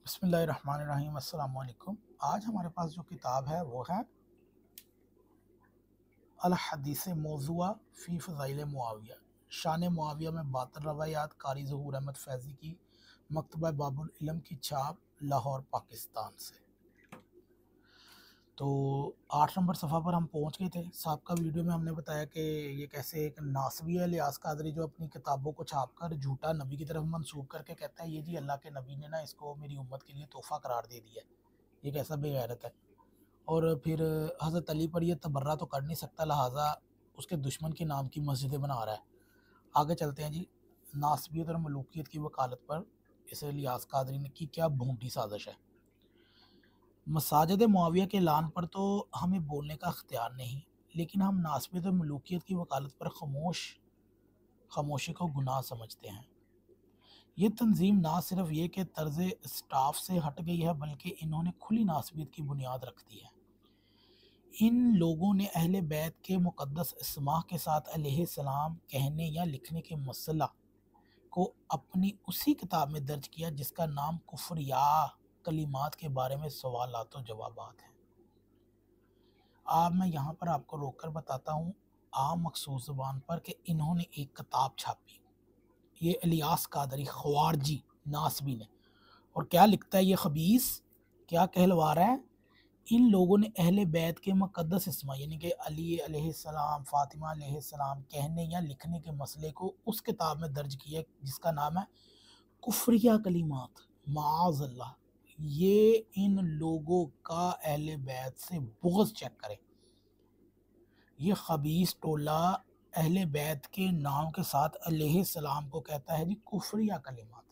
बिस्मिल्लाहिर्रहमानिर्रहीम अस्सलाम वालेकुम। आज हमारे पास जो किताब है वो है अल हदीस मौज़ूआ फ़ी फ़ज़ाइल मुआविया, शान मुआविया में 72 रवायात, कारी ज़हूर अहमद फैज़ी की, मकतबा बाबुल इल्म की छाप, लाहौर पाकिस्तान से। तो 8 नंबर सफ़ा पर हम पहुंच गए थे। साबका वीडियो में हमने बताया कि ये कैसे एक नासबी है इलियास कादरी, जो अपनी किताबों को छाप कर झूठा नबी की तरफ मंसूब करके कहता है ये जी अल्लाह के नबी ने ना इसको मेरी उम्मत के लिए तोहफ़ा करार दे दिया है। ये कैसा बेगैरत है। और फिर हज़रत अली पर यह तबर्रा तो कर नहीं सकता, लिहाजा उसके दुश्मन के नाम की मस्जिदें बना रहा है। आगे चलते हैं जी। नासबियत और मलूकियत की वकालत पर इस इलियास कादरी ने की क्या भूठी साजिश है। मसाजिद मुआविया के ऐलान पर तो हमें बोलने का अख्तियार नहीं, लेकिन हम नासबियत और मलूकियत की वकालत पर खामोशी को गुनाह समझते हैं। ये तंजीम ना सिर्फ ये कि तर्ज स्टाफ से हट गई है, बल्कि इन्होंने खुली नासबियत की बुनियाद रख दी है। इन लोगों ने अहले बैत के मुक़द्दस इस्माह के साथ अलैहिस्सलाम कहने या लिखने के मसला को अपनी उसी किताब में दर्ज किया जिसका नाम कुफ्र या कलिमात के बारे में सवालात और जवाबात है। अब मैं यहाँ पर आपको रोक कर बताता हूँ आम मखसूस ज़ुबान पर कि इन्होंने एक किताब छापी, ये इलियास कादरी ख्वारजी नासबी ने। और क्या लिखता है ये खबीस, क्या कहलवा रहा है। इन लोगों ने अहले बैत के मुक़द्दस इस्मा यानी कि अली अलैहिस्सलाम, फ़ातिमा अलैहिस्सलाम कहने या लिखने के मसले को उस किताब में दर्ज किया जिसका नाम है कुफ्रिया कलिमात। माअज़ल्लाह, ये इन लोगों का अहले बैत से बुग़्ज़ चेक करें। ये खबीस टोला अहले बैत के नाम के साथ अलैहिस्सलाम को कहता है जी कुफ्रिया कलिमात,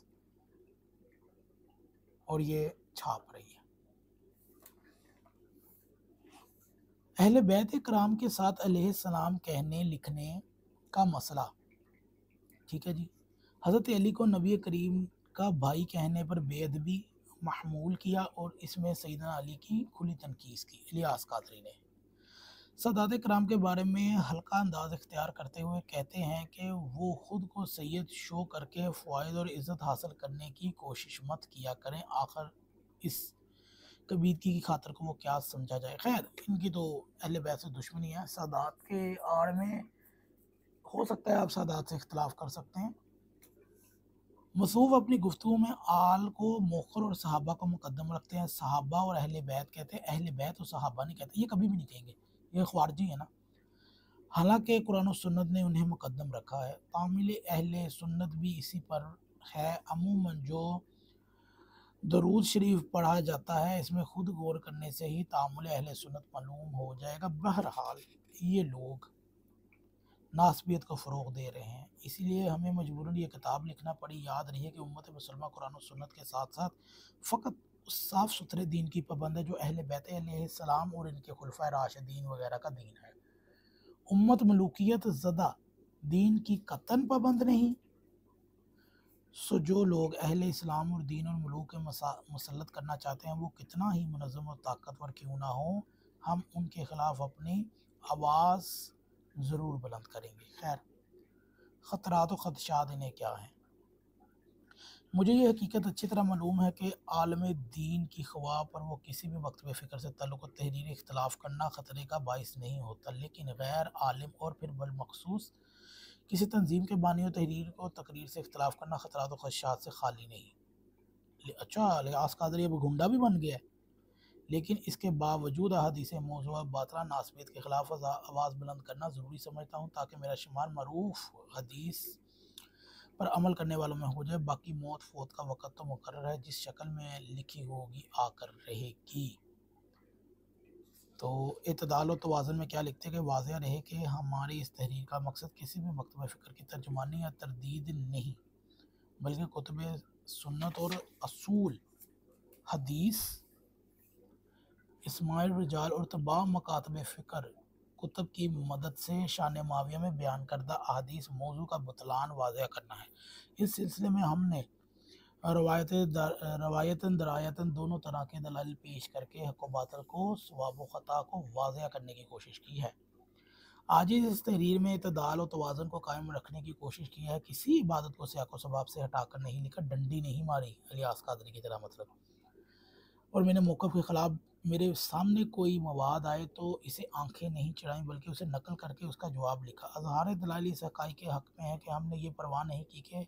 और ये छाप रही है। अहले बैत कराम के साथ अलैहिस्सलाम कहने लिखने का मसला, ठीक है जी। हज़रत अली को नबी करीम का भाई कहने पर बेअदबी महमूल किया और इसमें सैयदना अली की खुली तनकीस की इलियास कादरी ने। सदात कराम के बारे में हल्का अंदाज इख्तियार करते हुए कहते हैं कि वो ख़ुद को सैयद शो करके फ़वाइद और इज़्ज़त हासिल करने की कोशिश मत किया करें, आखिर इस कबीरगी की खातर को वो क्या समझा जाए। खैर, इनकी तो अहले बैत से दुश्मनी है। सादात के आड़ में हो सकता है आप सादात से इख्तलाफ कर सकते हैं। मसूफ़ अपनी गुफ्तगू में आल को मोखर और सहाबा को मुकद्दम रखते हैं। सहाबा और अहले बैत कहते हैं, अहले बैत और सहाबा नहीं कहते, ये कभी भी नहीं कहेंगे, ये ख्वारजी है ना। हालांकि कुरान और सुन्नत ने उन्हें मुकद्दम रखा है। तामील अहले सुन्नत भी इसी पर है। अमूमन जो दरूद शरीफ पढ़ा जाता है, इसमें खुद गौर करने से ही तामुल अहले सुन्नत मालूम हो जाएगा। बहरहाल ये लोग नासबियत को फ़रोग़ दे रहे हैं, इसीलिए हमें मजबूरन ये किताब लिखना पड़ी। याद रही कि उम्मत मुसलमान कुरान और सुन्नत के साथ साथ फ़कत उस साफ़ सुथरे दीन की पाबंद है जो अहले बैत अलैहिस्सलाम और इनके खुलफाए राशिदीन वगैरह का दीन है। उम्मत मलूकियत ज़दा दीन की कतन पाबंद नहीं। सो जो लोग अहले इस्लाम और दीन और मुलूक के मुसल्लत करना चाहते हैं, वो कितना ही मुनज़्ज़म और ताकतवर क्यों ना हो, हम उनके ख़िलाफ़ अपनी आवाज़ ज़रूर बुलंद करेंगे। खैर, ख़तरात और ख़दशात इन्हें क्या हैं। मुझे ये हकीकत अच्छी तरह मालूम है कि आलम दीन की ख़वा पर वो किसी भी मकतब फ़िक्र से तल्लुक़ तहरीर इख्तलाफ करना ख़तरे का बाइस नहीं होता, लेकिन गैर आलिम और फिर बलमख़सूस किसी तंजीम के बानी और तहरीर को तकरीर से इख्तलाफ करना ख़तरात और ख़दशात से खाली नहीं। अच्छा, इलियास कादरी अब गुंडा भी बन गया है। लेकिन इसके बावजूद अहादीस मौज़ूआ बातिला नासबियत के ख़िलाफ़ आवाज़ बुलंद करना ज़रूरी समझता हूँ, ताकि मेरा शुमार मरूफ़ हदीस पर अमल करने वालों में हो जाए। बाकी मौत फ़ौत का वक़्त तो मुकर्रर है, जिस शक्ल में लिखी होगी आकर रहेगी। तो इत्दाल और तवाज़ुन में क्या लिखते हैं कि वाज़ेह रहे कि हमारी इस तहरीर का मकसद किसी भी मकतब फ़िक्र की तर्जुमानी या तरदीद नहीं, बल्कि कुतुब सुन्नत और असूल हदीस, इस्माइल रिजाल और तमाम मकातब फ़िक्र कुतुब की मदद से शान मुआविया में बयान करदा अहादीस मौज़ू का बुतलान वाज़ेह करना है। इस सिलसिले में हमने रवायतन दरायतन दोनों तरह के दलाइल पेश करके हक़ व बातिल को, सवाब व ख़ता को वाज़ेह करने की कोशिश की है। आज इस तहरीर में इत्दाल और तवाज़ुन को कायम रखने की कोशिश की है। किसी इबादत को सियाक़ व सवाब से हटाकर नहीं लिखा, डंडी नहीं मारी इलियास कादरी की तरह मतलब। और मैंने मौक़िफ़ के ख़िलाफ़ मेरे सामने कोई मवाद आए तो इसे आँखें नहीं चढ़ाईं बल्कि उसे नक़ल करके उसका जवाब लिखा। अज़हार दलाइल इस हक़ाइक़ के हक़ में है कि हमने ये परवाह नहीं की कि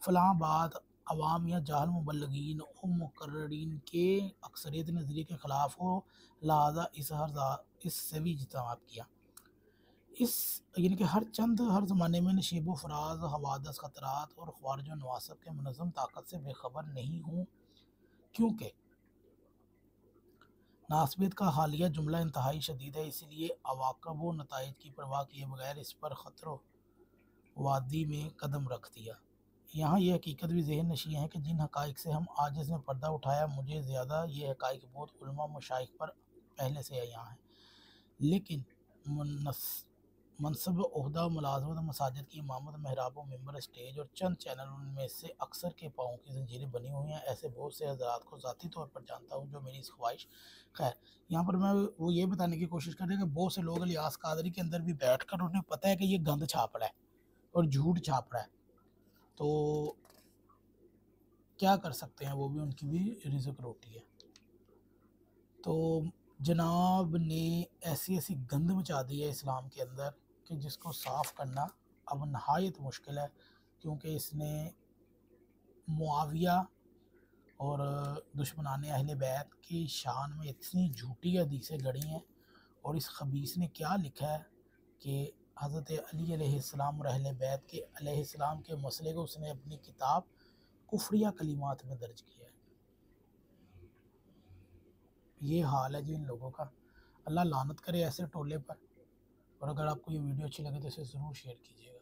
फ़लाँ बात अवाम या जाहिल मुबल्लिगीन और मुक़र्रिरीन के अक्सरियत नज़रिए के ख़िलाफ़ हो, लिहाज़ा इससे भी इज्तिनाब किया। इस यानी कि हर ज़माने में नशीब व फ़राज़, हवादस, ख़तरात और ख़वारिज व नवासिब के मुनज़्ज़म ताक़त से बेख़बर नहीं हूँ, क्योंकि नास्बियत का हालिया जुमला इंतहाई शदीद है, इसलिए अवाक़िब व नताइज की परवाह किए बगैर इस पर ख़तर वादी में कदम रख दिया। यहाँ ये हकीकत भी ज़हन नशीं है कि जिन हक़ाइक़ से हम आजिज़ ने पर्दा उठाया, मुझे ज़्यादा ये हक़ाइक़ बहुत उलमा मशाइख़ पर पहले से यहाँ हैं, लेकिन मनसब, ओहदा, मुलाज़मत, मसाजिद की इमामत, मेहराब व मिंबर, स्टेज और चंद चैनल, उनमें से अक्सर के पाँवों की ज़ंजीरें बनी हुई हैं। ऐसे बहुत से हज़रात को ज़ाती तौर पर जानता हूँ जो मेरी इस ख्वाहिश खैर यहाँ पर मैं वो ये बताने की कोशिश कर रहे हैं कि बहुत से लोग इलियास कादरी के अंदर भी बैठ कर उन्हें पता है कि ये गंद छाप रहा है और झूठ छाप रहा है, तो क्या कर सकते हैं, वो भी उनकी भी रिज़्क रोटी है। तो जनाब ने ऐसी गंद मचा दी है इस्लाम के अंदर कि जिसको साफ़ करना अब नहायत मुश्किल है, क्योंकि इसने मुआविया और दुश्मनाने अहले बैत की शान में इतनी झूठी हदीसें गढ़ी हैं। और इस खबीस ने क्या लिखा है कि हज़रत अली अलैहिस्सलाम और अहले बैत के अलैहिस्सलाम के मसले को उसने अपनी किताब कुफ्रिया कलिमात में दर्ज किया है। ये हाल है जी इन लोगों का। अल्लाह लानत करे ऐसे टोले पर। और अगर आपको ये वीडियो अच्छी लगे तो इसे ज़रूर शेयर कीजिएगा।